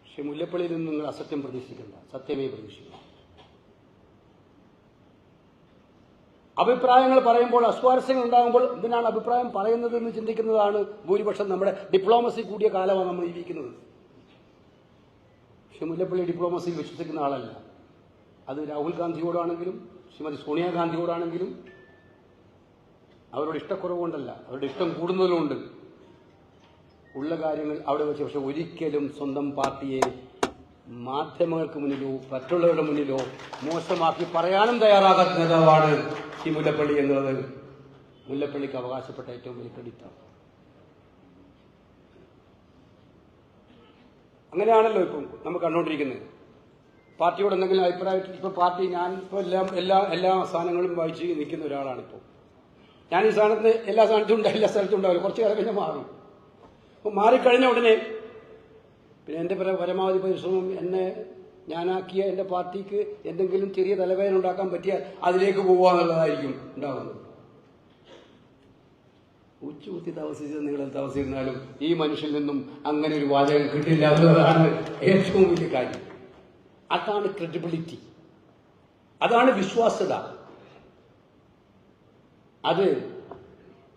പക്ഷെ മുല്ലപ്പള്ളിയിൽ നിന്ന് നിങ്ങൾ അസത്യം പ്രതീക്ഷിക്കണ്ട, സത്യമേ പ്രതീക്ഷിക്കണം. അഭിപ്രായങ്ങൾ പറയുമ്പോൾ അസ്വാരസ്യങ്ങൾ ഉണ്ടാകുമ്പോൾ എന്തിനാണ് അഭിപ്രായം പറയുന്നത് എന്ന് ചിന്തിക്കുന്നതാണ് ഭൂരിപക്ഷം. നമ്മുടെ ഡിപ്ലോമസി കൂടിയ കാലമാണ് നമ്മൾ ജീവിക്കുന്നത്. പക്ഷെ മുല്ലപ്പള്ളി ഡിപ്ലോമസിയിൽ വിശ്വസിക്കുന്ന ആളല്ല. അത് രാഹുൽ ഗാന്ധിയോടാണെങ്കിലും ശ്രീമതി സോണിയാഗാന്ധിയോടാണെങ്കിലും അവരോട് ഇഷ്ടക്കുറവുകൊണ്ടല്ല, അവരുടെ ഇഷ്ടം കൂടുന്നതിലുണ്ട്. ഉള്ള കാര്യങ്ങൾ അവിടെ വെച്ച് പക്ഷെ ഒരിക്കലും സ്വന്തം പാർട്ടിയെ മാധ്യമങ്ങൾക്ക് മുന്നിലോ മറ്റുള്ളവരുടെ മുന്നിലോ മോശമാക്കി പറയാനും തയ്യാറാകാത്ത നേതാവാണ് ഈ മുല്ലപ്പള്ളി എന്നുള്ളത് മുല്ലപ്പള്ളിക്ക് അവകാശപ്പെട്ട ഏറ്റവും വലിയ ക്രെഡിറ്റാണ്. അങ്ങനെയാണല്ലോ ഇപ്പം നമ്മൾ കണ്ടുകൊണ്ടിരിക്കുന്നത്. പാർട്ടിയോട് എന്തെങ്കിലും അഭിപ്രായം ഇപ്പൊ പാർട്ടി, ഞാൻ ഇപ്പോൾ എല്ലാ സ്ഥാനങ്ങളും വഹിച്ച് നിൽക്കുന്ന ഒരാളാണിപ്പോൾ. ഞാൻ ഈ സ്ഥാനത്ത് എല്ലാ സ്ഥാനത്തും ഉണ്ടാവില്ല, കുറച്ച് കാലം കഴിഞ്ഞാൽ മാറും. അപ്പോൾ മാറിക്കഴിഞ്ഞ ഉടനെ പിന്നെ എൻ്റെ പരമാവധി പരിശ്രമം എന്നെ ഞാനാക്കിയ എൻ്റെ പാർട്ടിക്ക് എന്തെങ്കിലും ചെറിയ തലവേദന ഉണ്ടാക്കാൻ പറ്റിയാൽ അതിലേക്ക് പോകുക എന്നുള്ളതായിരിക്കും ഉണ്ടാകുന്നത്. ഉച്ചകുത്തി താമസിച്ചത് നിങ്ങൾ താമസിച്ചിരുന്നാലും ഈ മനുഷ്യനിൽ നിന്നും അങ്ങനെ ഒരു വാചകം കിട്ടില്ല എന്നുള്ളതാണ് ഏറ്റവും വലിയ കാര്യം. അതാണ് ക്രെഡിബിലിറ്റി, അതാണ് വിശ്വാസ്യത. അത്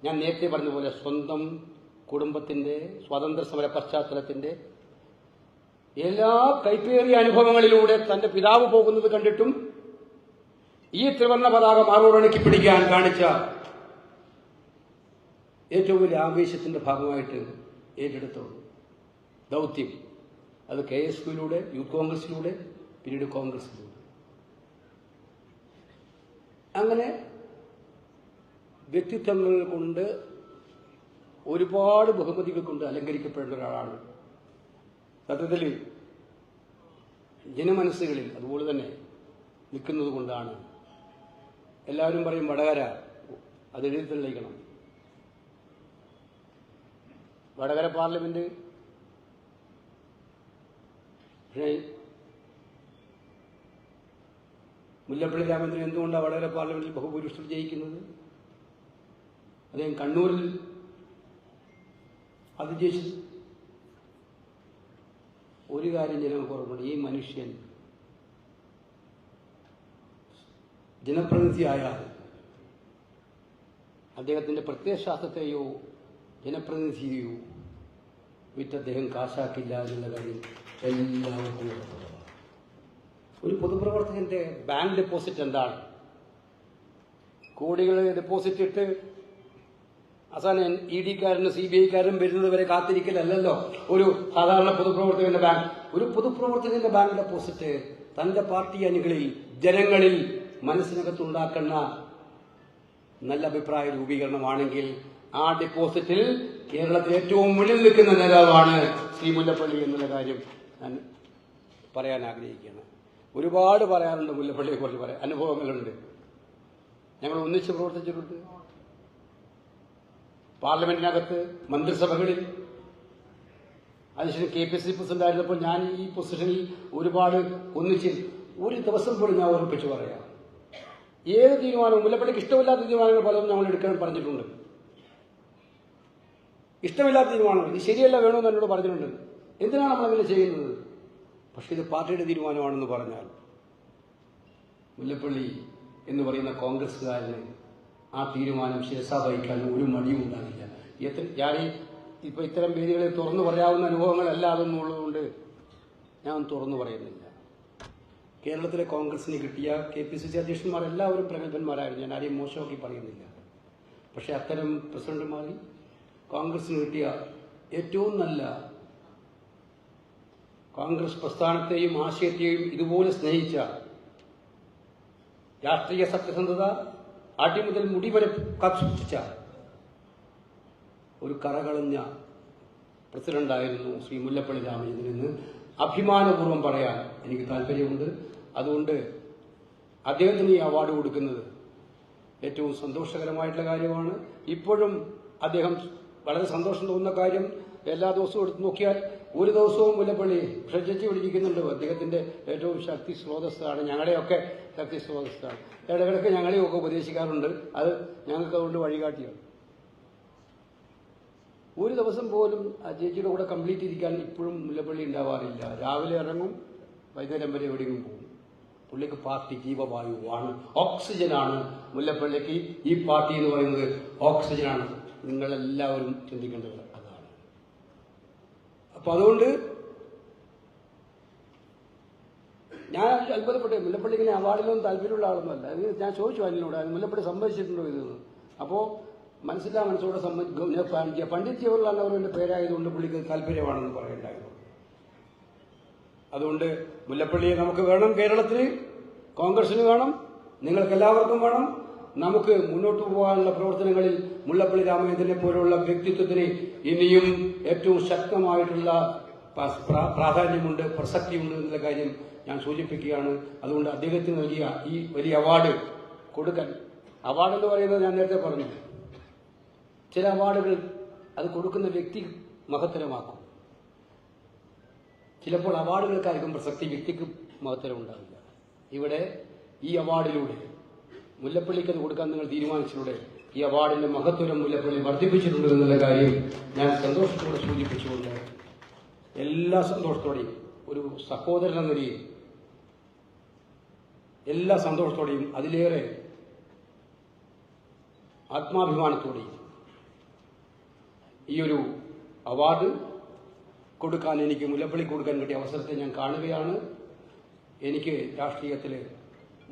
ഞാൻ നേരത്തെ പറഞ്ഞ പോലെ സ്വന്തം കുടുംബത്തിന്റെ സ്വാതന്ത്ര്യ സമര പശ്ചാത്തലത്തിന്റെ എല്ലാ കൈപ്പേറിയ അനുഭവങ്ങളിലൂടെ തന്റെ പിതാവ് പോകുന്നത് കണ്ടിട്ടും ഈ ത്രിവർണ്ണ പതാക മാറോടണക്കി പിടിക്കാൻ കാണിച്ച ഏറ്റവും വലിയ ആവേശത്തിൻ്റെ ഭാഗമായിട്ട് ഏറ്റെടുത്ത ദൗത്യം. അത് KSPയിലൂടെ, യൂത്ത് കോൺഗ്രസിലൂടെ, പിന്നീട് കോൺഗ്രസിലൂടെ, അങ്ങനെ വ്യക്തിത്വങ്ങൾ കൊണ്ട് ഒരുപാട് ബഹുമതികൾ കൊണ്ട് അലങ്കരിക്കപ്പെടേണ്ട ഒരാളാണ്. സത്യത്തിൽ ജനമനസ്സുകളിൽ അതുപോലെ തന്നെ നിൽക്കുന്നത് കൊണ്ടാണ് എല്ലാവരും പറയും വടകര, അത് എഴുതി തെളിയിക്കണം. വടകര പാർലമെന്റ് മുല്ലപ്പള്ളി രാമചന്ദ്രൻ എന്തുകൊണ്ടാണ് വടകര പാർലമെന്റിൽ ബഹുഭൂരിപക്ഷത്തിൽ ജയിക്കുന്നത്? അദ്ദേഹം കണ്ണൂരിൽ അതിജയിച്ചത്. ഒരു കാര്യം ജനങ്ങൾക്ക് ഓർമ്മയുണ്ട്, ഈ മനുഷ്യൻ ജനപ്രതിനിധിയായാൽ അദ്ദേഹത്തിന്റെ പ്രത്യയശാസ്ത്രത്തെയോ ജനപ്രതിനിധിയെയോ വിറ്റ് അദ്ദേഹം കാശാക്കില്ല എന്നുള്ള കാര്യം എല്ലാവർക്കും ഉറപ്പുള്ളതാണ്. ഒരു പൊതുപ്രവർത്തകന്റെ ബാങ്ക് ഡെപ്പോസിറ്റ് എന്താണ്? കോടികൾ ഡെപ്പോസിറ്റ് ഇട്ട് അവസാനം ED-കാരനും CBI-കാരനും വരുന്നത് വരെ കാത്തിരിക്കലല്ലോ ഒരു സാധാരണ പൊതുപ്രവർത്തകന്റെ ബാങ്ക്. ഒരു പൊതുപ്രവർത്തകന്റെ ബാങ്ക് ഡെപ്പോസിറ്റ് തന്റെ പാർട്ടി അണികളിൽ, ജനങ്ങളിൽ മനസ്സിനകത്തുണ്ടാക്കുന്ന നല്ല അഭിപ്രായ രൂപീകരണമാണെങ്കിൽ ആ ഡെപ്പോസിറ്റിൽ കേരളത്തിൽ ഏറ്റവും മുന്നിൽ നിൽക്കുന്ന നേതാവാണ് ശ്രീ മുല്ലപ്പള്ളി എന്നുള്ള കാര്യം ഞാൻ പറയാൻ ആഗ്രഹിക്കുകയാണ്. ഒരുപാട് പറയാറുണ്ട് മുല്ലപ്പള്ളിയെ കുറിച്ച്, പറയാൻ അനുഭവങ്ങളുണ്ട്. ഞങ്ങൾ ഒന്നിച്ച് പ്രവർത്തിച്ചിട്ടുണ്ട്. പാർലമെന്റിനകത്ത്, മന്ത്രിസഭകളിൽ. അതിനുശേഷം KPCC പ്രസിഡന്റ് ആയിരുന്നപ്പോൾ ഞാൻ ഈ പൊസിഷനിൽ ഒരുപാട് ഒന്നിച്ച്. ഒരു ദിവസം പോലും ഞാൻ ഉറപ്പിച്ച് പറയാം, ഏത് തീരുമാനവും മുല്ലപ്പള്ളിക്ക് ഇഷ്ടമില്ലാത്ത തീരുമാനങ്ങൾ പലതും ഞങ്ങൾ എടുക്കാൻ പറഞ്ഞിട്ടുണ്ട്. ഇഷ്ടമില്ലാത്ത തീരുമാനങ്ങൾ, ഇത് ശരിയല്ല, വേണമെന്ന് എന്നോട് പറഞ്ഞിട്ടുണ്ട്. എന്തിനാണ് നമ്മളങ്ങനെ ചെയ്യുന്നത്? പക്ഷെ ഇത് പാർട്ടിയുടെ തീരുമാനമാണെന്ന് പറഞ്ഞാൽ മുല്ലപ്പള്ളി എന്ന് പറയുന്ന കോൺഗ്രസ്സുകാരന് ആ തീരുമാനം ശിരസാ വഹിക്കാൻ ഒരു മടിയും ഉണ്ടാകില്ല. ഞാൻ ഇപ്പൊ ഇത്തരം വേദികളിൽ തുറന്നു പറയാവുന്ന അനുഭവങ്ങളല്ല അതൊന്നുള്ളതുകൊണ്ട് ഞാൻ തുറന്നു പറയുന്നില്ല. കേരളത്തിലെ കോൺഗ്രസിന് കിട്ടിയ KPCC അധ്യക്ഷന്മാർ എല്ലാവരും പ്രഗത്ഭന്മാരായിരുന്നു. ഞാൻ ആരെയും മോശമാക്കി പറയുന്നില്ല. പക്ഷെ അത്തരം പ്രസിഡന്റുമാരിൽ കോൺഗ്രസിന് കിട്ടിയ ഏറ്റവും നല്ല, കോൺഗ്രസ് പ്രസ്ഥാനത്തെയും ആശയത്തെയും ഇതുപോലെ സ്നേഹിച്ച, രാഷ്ട്രീയ സത്യസന്ധത അടിമുതൽ മുടി വരെ കാത്തുസൂക്ഷിച്ച ഒരു കറകളഞ്ഞ പ്രസിഡന്റായിരുന്നു ശ്രീ മുല്ലപ്പള്ളി രാമചന്ദ്രൻ എന്ന് അഭിമാനപൂർവ്വം പറയാൻ എനിക്ക് താല്പര്യമുണ്ട്. അതുകൊണ്ട് അദ്ദേഹത്തിന് ഈ അവാർഡ് കൊടുക്കുന്നത് ഏറ്റവും സന്തോഷകരമായിട്ടുള്ള കാര്യമാണ്. ഇപ്പോഴും അദ്ദേഹം വളരെ സന്തോഷം തോന്നുന്ന കാര്യം, എല്ലാ ദിവസവും എടുത്തു നോക്കിയാൽ ഒരു ദിവസവും മുല്ലപ്പള്ളി ക്ഷണിച്ചു വിളിക്കുന്നുണ്ട്. അദ്ദേഹത്തിന്റെ ഏറ്റവും ശക്തി സ്രോതസ്സാണ്, ഞങ്ങളുടെയൊക്കെ ശക്തി സ്രോതസ്സാണ്. ഇടയ്ക്കിടയ്ക്ക് ഞങ്ങളെയൊക്കെ ഉപദേശിക്കാറുണ്ട്. അത് ഞങ്ങൾക്ക് അതുകൊണ്ട് വഴികാട്ടിയാണ്. ഒരു ദിവസം പോലും ആ ചേച്ചിയുടെ കൂടെ കംപ്ലീറ്റ് ഇരിക്കാൻ ഇപ്പോഴും മുല്ലപ്പള്ളി ഉണ്ടാവാറില്ല. രാവിലെ ഇറങ്ങും, വൈകുന്നേരം വരെ എവിടെയെങ്കിലും പോകും. പുള്ളിക്ക് പാർട്ടി ജീവവായുവാണ്, ഓക്സിജനാണ്. മുല്ലപ്പള്ളിക്ക് ഈ പാർട്ടി എന്ന് പറയുന്നത് ഓക്സിജനാണ്. നിങ്ങളെല്ലാവരും ചിന്തിക്കേണ്ടത് അതാണ്. അപ്പൊ അതുകൊണ്ട് ഞാൻ അത്ഭുതപ്പെട്ടു. മുല്ലപ്പള്ളിക്ക് അവാർഡിലൊന്നും താല്പര്യമുള്ള ആളൊന്നുമല്ല. അത് ഞാൻ ചോദിച്ചു അനിലിനോട്, മുല്ലപ്പള്ളി സമ്മതിച്ചിട്ടുണ്ടോ ഇതെന്ന്. അപ്പോൾ മനസ്സില്ലാ മനസ്സോടെ പണ്ഡിറ്റ് ജവഹർലാൽ നെഹ്റുവിന്റെ പേരായതുകൊണ്ട് പുള്ളിക്ക് താല്പര്യമാണെന്ന് പറയണ്ടായിരുന്നു. അതുകൊണ്ട് മുല്ലപ്പള്ളിയെ നമുക്ക് വേണം, കേരളത്തിന് കോൺഗ്രസിന് വേണം, നിങ്ങൾക്ക് എല്ലാവർക്കും വേണം. നമുക്ക് മുന്നോട്ട് പോകാനുള്ള പ്രവർത്തനങ്ങളിൽ മുല്ലപ്പള്ളി രാമചന്ദ്രനെ പോലുള്ള വ്യക്തിത്വത്തിന് ഇനിയും ഏറ്റവും ശക്തമായിട്ടുള്ള പ്രാധാന്യമുണ്ട്, പ്രസക്തിയുണ്ട് എന്നുള്ള കാര്യം ഞാൻ സൂചിപ്പിക്കുകയാണ്. അതുകൊണ്ട് അദ്ദേഹത്തിന് നൽകിയ ഈ വലിയ അവാർഡ് കൊടുക്കാൻ, അവാർഡ് എന്ന് പറയുന്നത് ഞാൻ നേരത്തെ പറഞ്ഞു, ചില അവാർഡുകൾ അത് കൊടുക്കുന്ന വ്യക്തി മഹത്തരമാക്കും. ചിലപ്പോൾ അവാർഡുകൾക്കായിരിക്കും പ്രസക്തി, വ്യക്തിക്ക് മഹത്തരം ഉണ്ടാവില്ല. ഇവിടെ ഈ അവാർഡിലൂടെ മുല്ലപ്പള്ളിക്ക് അത് കൊടുക്കാൻ നിങ്ങൾ തീരുമാനിച്ചതിലൂടെ ഈ അവാർഡിന്റെ മഹത്വം മുല്ലപ്പള്ളി വർദ്ധിപ്പിച്ചിട്ടുണ്ട് എന്നുള്ള കാര്യം ഞാൻ സന്തോഷത്തോടെ സൂചിപ്പിച്ചുകൊണ്ട്, എല്ലാ സന്തോഷത്തോടെയും ഒരു സഹോദരൻ എന്ന നിലയിൽ എല്ലാ സന്തോഷത്തോടെയും അതിലേറെ ആത്മാഭിമാനത്തോടെയും ഈ ഒരു അവാർഡ് കൊടുക്കാൻ, എനിക്ക് മുല്ലപ്പള്ളി കൊടുക്കാൻ കിട്ടിയ അവസരത്തെ ഞാൻ കാണുകയാണ്. എനിക്ക് രാഷ്ട്രീയത്തിൽ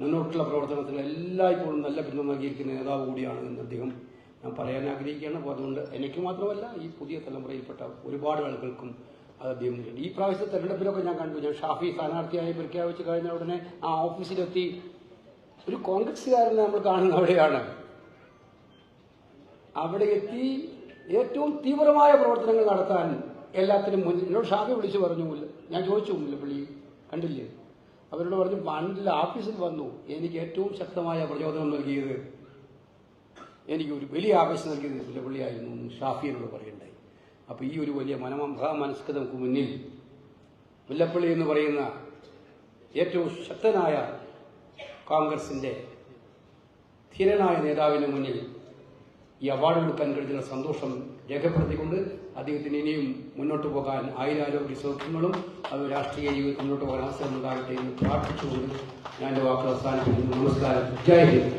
മുന്നോട്ടുള്ള പ്രവർത്തനത്തിൽ എല്ലായ്പ്പോഴും നല്ല പിന്തുണ നൽകിയിരിക്കുന്ന നേതാവ് കൂടിയാണ് എന്ന് അദ്ദേഹം ഞാൻ പറയാൻ ആഗ്രഹിക്കുകയാണ്. അപ്പോൾ അതുകൊണ്ട് എനിക്ക് മാത്രമല്ല ഈ പുതിയ തലമുറയിൽപ്പെട്ട ഒരുപാട് ആളുകൾക്കും അത് അദ്ദേഹം നേരിടും. ഈ പ്രാവശ്യത്തെ തെരഞ്ഞെടുപ്പിലൊക്കെ ഞാൻ കണ്ടു. ഞാൻ ഷാഫി സ്ഥാനാർത്ഥിയായി പ്രഖ്യാപിച്ചു കഴിഞ്ഞ ഉടനെ ആ ഓഫീസിലെത്തി ഒരു കോൺഗ്രസ്സുകാരനെ നമ്മൾ കാണുന്ന അവിടെയാണ്. അവിടെ എത്തി ഏറ്റവും തീവ്രമായ പ്രവർത്തനങ്ങൾ നടത്താൻ എല്ലാത്തിനും മുന്നിൽ എന്നോട് ഷാഫി വിളിച്ചു പറഞ്ഞു. ഞാൻ ചോദിച്ചു മുല്ലപ്പള്ളി കണ്ടില്ലേ? അവരോട് പറഞ്ഞു പണ്ടിൽ ഓഫീസിൽ വന്നു. എനിക്ക് ഏറ്റവും ശക്തമായ പ്രചോദനം നൽകിയത്, എനിക്ക് ഒരു വലിയ ആവേശം നൽകിയത് മുല്ലപ്പള്ളിയായിരുന്നു എന്ന് ഷാഫിയോട് പറയണ്ടായി. അപ്പോൾ ഈ ഒരു വലിയ മഹാമനസ്കതക്ക് മുന്നിൽ മുല്ലപ്പള്ളി എന്ന് പറയുന്ന ഏറ്റവും ശക്തനായ കോൺഗ്രസിന്റെ ധീരനായ നേതാവിന് മുന്നിൽ ഈ അവാർഡ് കൊടുക്കാൻ കഴിഞ്ഞ സന്തോഷം രേഖപ്പെടുത്തിക്കൊണ്ട് അദ്ദേഹത്തിന് ഇനിയും മുന്നോട്ട് പോകാൻ ആയിരാരോഗ്യ സൗഖ്യങ്ങളും അത് രാഷ്ട്രീയ ജീവിതത്തിൽ മുന്നോട്ട് പോകാൻ അവസരം ഉണ്ടാകട്ടെ എന്ന് പ്രാർത്ഥിച്ചുകൊണ്ട് ഞാൻ എൻ്റെ വാക്കുകൾ അവസാനിപ്പിക്കുന്നു. നമസ്കാരം. ജയ് ഹിന്ദ്.